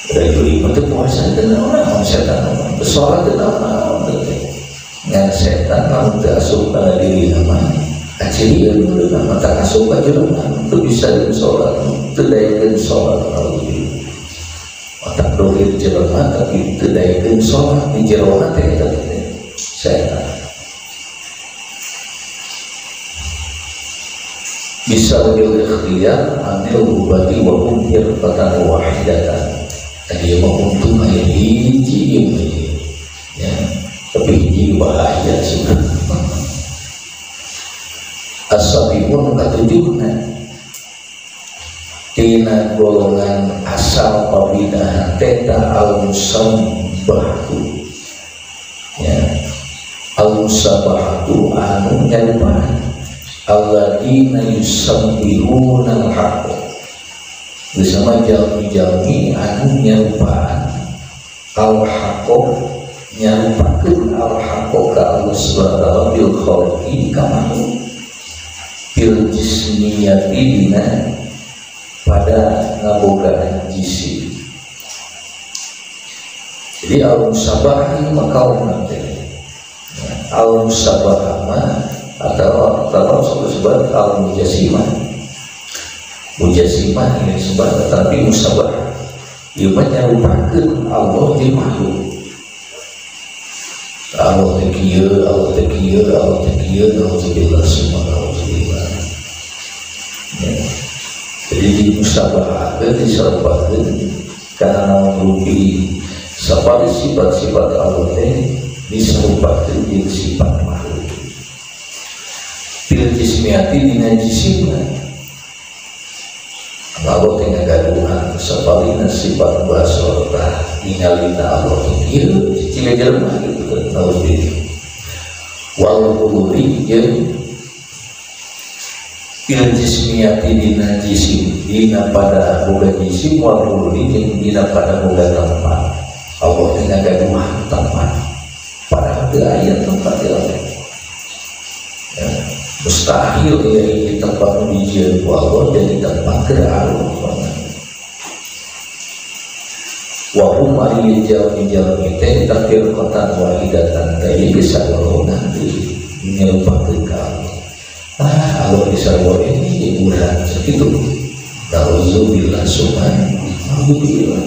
Dari itu puasa dengan orang setan, bersolat dengan orang dengan setan kamu tak suka diri nama, aciri yang dulu nama tak suka juga itu bisa sholat, terdaikan sholat kalau itu, otak dohir jelema tapi terdaikan sholat di jeroan teh setan. Bisa lebih ikhtiar ambil ubati wa umhir fatan wahidatan. Tadi mau untung ayat hiji ya, tapi hiji bahaya sudah. As-sabihun katujuhna tina golongan asal pabidahan teta al-musabbahatu ya, al-musabbahatu anu nyarupaan alladzina yusabbihuna al-haqq bersama jalmi-jalmi anu nyarupaan al-haqq nyarupakeun al-haqq ka Allah subhanahu wa ta'ala bil khalqi kamahu bil jismiyati dina pada ngabogaan jisim. Jadi al-musabah ini makaum nanti al-musabah atau sebut al-mujasimah. Mujasimah ini sebab tapi musabah ia menyerupakan Allah di makhluk. Allah tekiya, Allah tekiya, Allah tekiya, alhamdulillah semua alhamdulillah. Jadi di musabah diserupakan karena merupi sifat-sifat Allah diserupakan dengan sifat makhluk. Bil jismiyati dina jisimna Allah tengah gaduhan sepalina sifat basorta ingalina Allah tinggi cicilnya jelma gitu tahu diri walhuri yang bil jismiyati dina jisim dina pada boga jisim walhuri yang dina pada boga tempat Allah tengah gaduhan tempat pada ayat tempat jalan ya. Mustahil ya ini tempat ujian Allah jadi tempat gerak wahum ari jalmi-jalmi teh takdir kotan wahidatan tadi bisa kalau nanti menyerupakan kamu Allah bisa bawa ini hiburan segitu ta'udzubillah subhanallah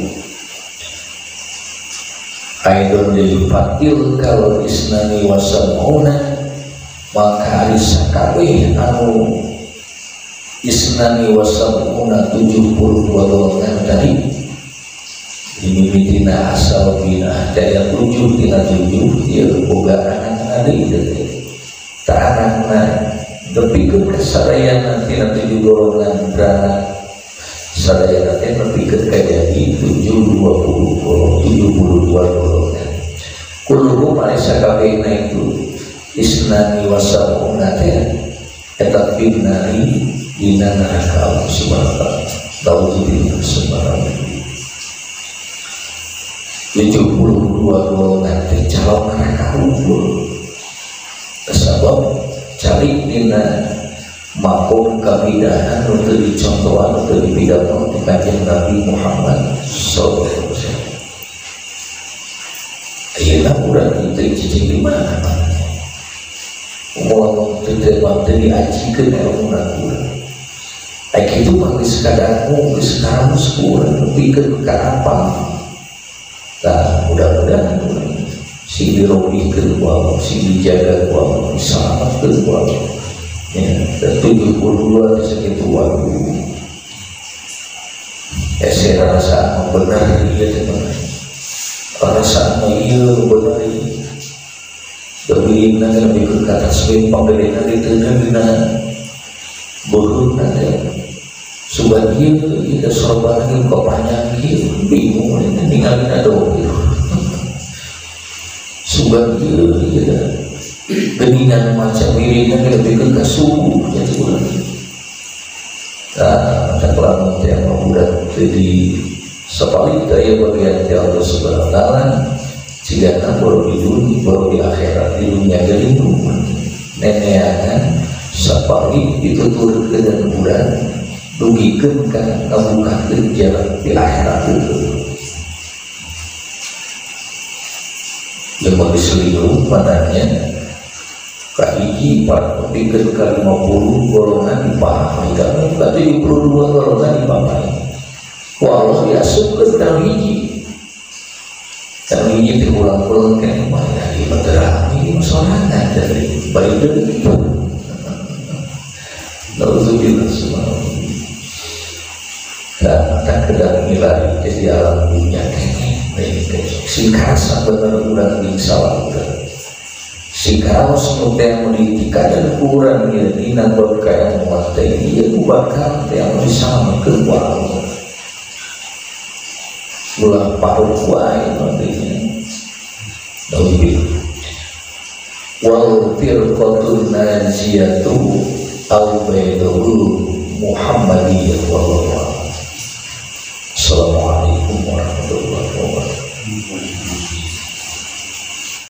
aidon difatil kalau isnani wasamuna maka arisa kabeh anu isnani wasabuna 72 golongan tadi dimimitina asal bina daya 7 tina 7 dia boga anak itu tak anak depikeun kesadayan tina 7 golongan beranak sadaya nanti depikeun kajadi 72 golongan kulluhum arisa kabeh itu isnani wasabuna eta finari dina neraka Allah subhanahu wa ta'ala ta'udzubillah subhanahu 72 golongan teh calon neraka unggul sebab cari dina makom kabidahan untuk dicontohan untuk dipidato di kajian Nabi Muhammad sallallahu alaihi wasallam ayeuna urang teu cicing di mana mau terjebak dari ajikan ilmu nakulah. Aik itu manggis kadarmu, manggis kamu sekurang lebih ke apa? Nah, mudah-mudahan si dirobi kedua, si dijaga kedua, selamat kedua. Ya, dan 72 di segitu waktu. Saya rasa benar dia teman. Rasa iya benar ini. Tapi nanti lebih ke kata sebagai pembelian itu nanti buruk nanti sudah dia kita sorban lagi kok panjang gitu bingung ini tinggalin ada gitu sudah dia kita geningan macam ini nanti lebih ke suhu jadi ulang macam pelamun yang udah jadi sepalik daya bagian Allah subhanahu wa ta'ala jika baru di dunia, baru di akhirat, di dunia gelindungan neneangan, sepalik ditutur ke dan bulan dugikan kan ngebuka jalan di akhirat itu yang berselingkuh mananya kahiji 4 kali 50 golongan dipahami kami 72 golongan dipahami walau diasupkan kahiji diulang-ulang kan mana di madrasah ini sorangan dari baik itu nauzubillah semua dan tak kedang nilai jadi alam dunia kayaknya si kasa benar-benar insya si kaos yang mendidikan dan kurang ya dina berkaya menguasai dia bakal yang bersama keluar ulang paruh kuai nantinya nauzubillah wal firqatun najiyatu al baydul muhammadiyah wallahu a'lam. Assalamualaikum warahmatullahi wabarakatuh.